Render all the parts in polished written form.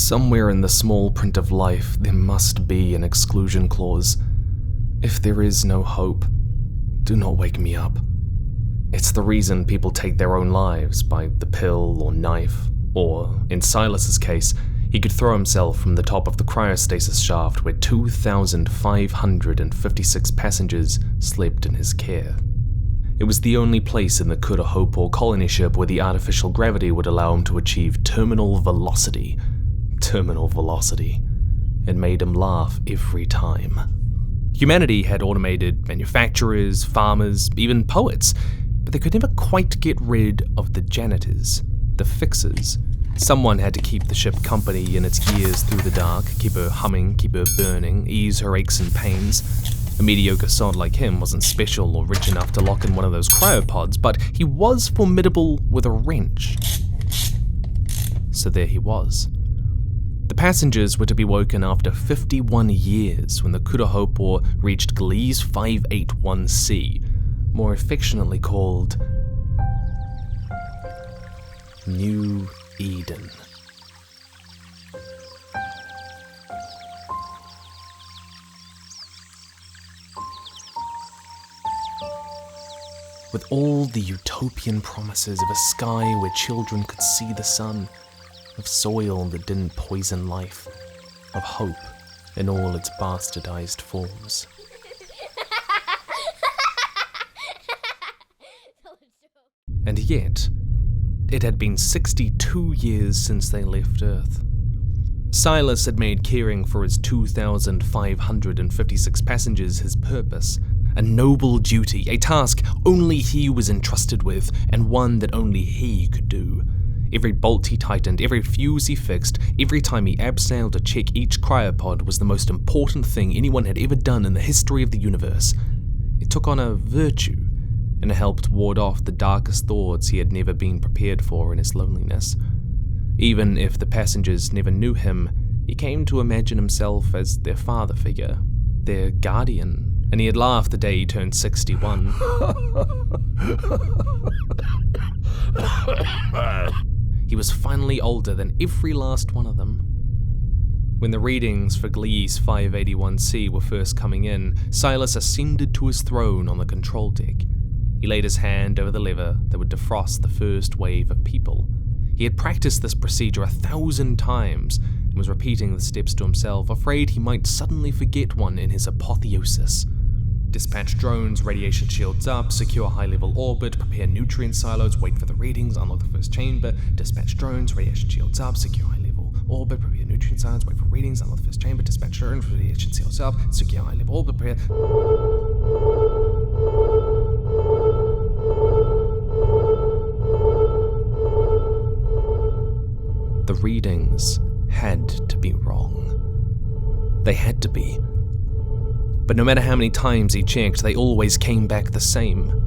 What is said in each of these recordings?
Somewhere in the small print of life, there must be an exclusion clause. If there is no hope, do not wake me up. It's the reason people take their own lives, by the pill or knife, or, in Silas's case, he could throw himself from the top of the cryostasis shaft where 2,556 passengers slept in his care. It was the only place in the CATALOGUE colony ship where the artificial gravity would allow him to achieve terminal velocity. Terminal velocity. It made him laugh every time. Humanity had automated manufacturers, farmers, even poets, but they could never quite get rid of the janitors, the fixers. Someone had to keep the ship company in its gears through the dark, keep her humming, keep her burning, ease her aches and pains. A mediocre sod like him wasn't special or rich enough to lock in one of those cryopods, but he was formidable with a wrench. So there he was. The passengers were to be woken after 51 years when the CATALOGUE reached Gliese 581c, more affectionately called New Eden. With all the utopian promises of a sky where children could see the sun, of soil that didn't poison life, of hope in all its bastardized forms. And yet, it had been 62 years since they left Earth. Silas had made caring for his 2,556 passengers his purpose, a noble duty, a task only he was entrusted with, and one that only he could do. Every bolt he tightened, every fuse he fixed, every time he abseiled to check each cryopod was the most important thing anyone had ever done in the history of the universe. It took on a virtue, and it helped ward off the darkest thoughts he had never been prepared for in his loneliness. Even if the passengers never knew him, he came to imagine himself as their father figure, their guardian, and he had laughed the day he turned 61. He was finally older than every last one of them. When the readings for Gliese 581c were first coming in, Silas ascended to his throne on the control deck. He laid his hand over the lever that would defrost the first wave of people. He had practiced this procedure 1,000 times and was repeating the steps to himself, afraid he might suddenly forget one in his apotheosis. Dispatch drones, radiation shields up, secure high-level orbit, prepare nutrient silos, wait for the readings, unlock the first chamber. Dispatch drones, radiation shields up, secure high-level orbit, prepare nutrient silos, wait for readings, unlock the first chamber. Dispatch drones, radiation shields up, secure high-level orbit, prepare... The readings had to be wrong. They had to be. But no matter how many times he checked, they always came back the same.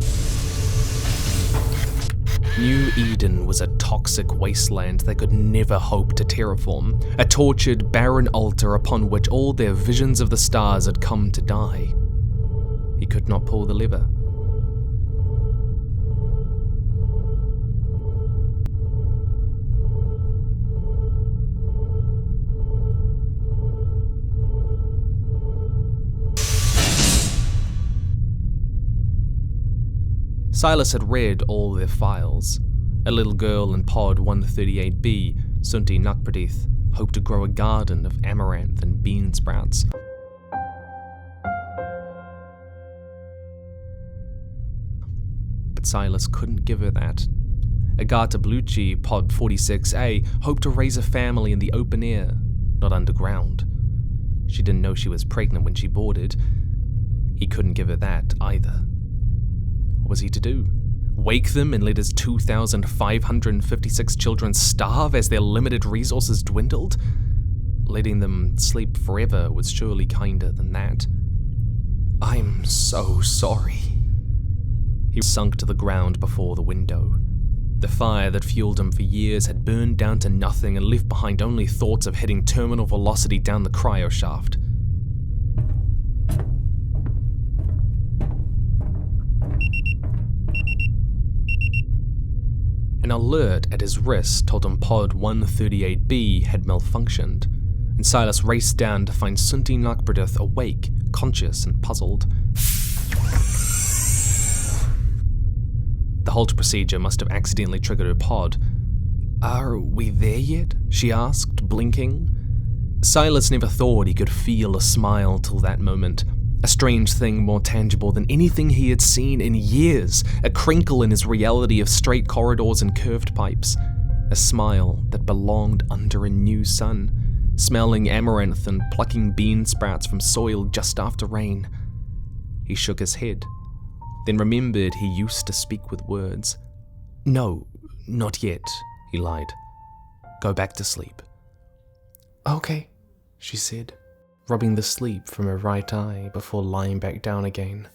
New Eden was a toxic wasteland they could never hope to terraform, a tortured, barren altar upon which all their visions of the stars had come to die. He could not pull the lever. Silas had read all their files. A little girl in pod 138B, Sunti Nakpradith, hoped to grow a garden of amaranth and bean sprouts. But Silas couldn't give her that. Agata Blucci, pod 46A, hoped to raise a family in the open air, not underground. She didn't know she was pregnant when she boarded. He couldn't give her that either. What was he to do? Wake them and let his 2,556 children starve as their limited resources dwindled? Letting them sleep forever was surely kinder than that. I'm so sorry. He sunk to the ground before the window. The fire that fueled him for years had burned down to nothing and left behind only thoughts of hitting terminal velocity down the cryo shaft. An alert at his wrist told him pod 138B had malfunctioned, and Silas raced down to find Sunti Nakbradith awake, conscious and puzzled. The halt procedure must have accidentally triggered her pod. "Are we there yet?" she asked, blinking. Silas never thought he could feel a smile till that moment. A strange thing more tangible than anything he had seen in years, a crinkle in his reality of straight corridors and curved pipes. A smile that belonged under a new sun, smelling amaranth and plucking bean sprouts from soil just after rain. He shook his head, then remembered he used to speak with words. "No, not yet," he lied. "Go back to sleep." "Okay," she said, rubbing the sleep from her right eye before lying back down again.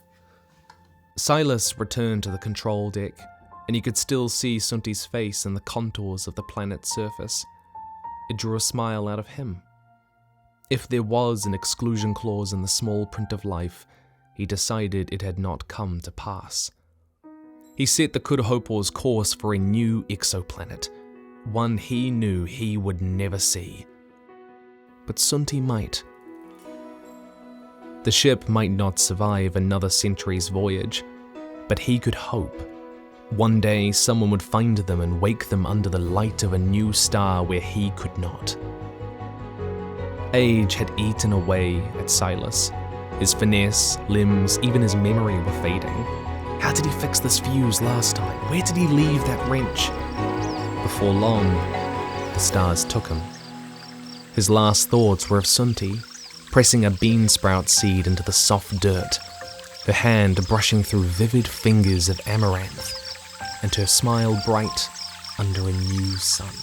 Silas returned to the control deck, and he could still see Sunti's face and the contours of the planet's surface. It drew a smile out of him. If there was an exclusion clause in the small print of life, he decided it had not come to pass. He set the Kurahopo's course for a new exoplanet, one he knew he would never see. But Sunti might. The ship might not survive another century's voyage, but he could hope. One day someone would find them and wake them under the light of a new star where he could not. Age had eaten away at Silas. His finesse, limbs, even his memory were fading. How did he fix this fuse last time? Where did he leave that wrench? Before long, the stars took him. His last thoughts were of Sunti, pressing a bean sprout seed into the soft dirt, her hand brushing through vivid fingers of amaranth, and her smile bright under a new sun.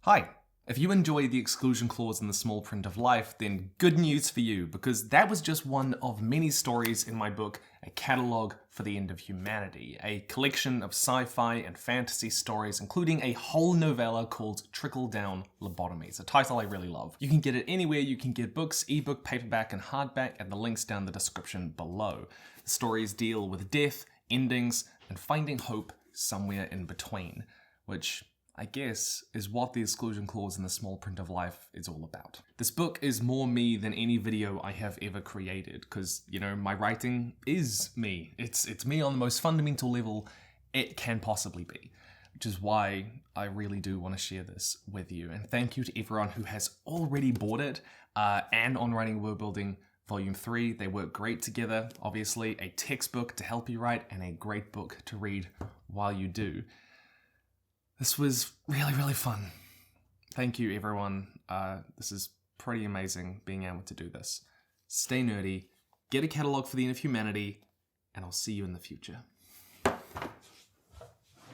Hi. If you enjoy the exclusion clause in the small print of life, then good news for you, because that was just one of many stories in my book, A Catalogue for the End of Humanity, a collection of sci-fi and fantasy stories, including a whole novella called Trickle-Down Lobotomies, a title I really love. You can get it anywhere you can get books, ebook, paperback, and hardback, and the links down the description below. The stories deal with death, endings, and finding hope somewhere in between, which I guess is what the exclusion clause in the small print of life is all about. This book is more me than any video I have ever created, because, you know, my writing is me. It's me on the most fundamental level it can possibly be, which is why I really do want to share this with you. And thank you to everyone who has already bought it, and On Writing World Building Volume 3. They work great together, obviously. A textbook to help you write, and a great book to read while you do. This was really, really fun. Thank you, everyone. This is pretty amazing being able to do this. Stay nerdy, get a catalogue for the end of humanity, and I'll see you in the future.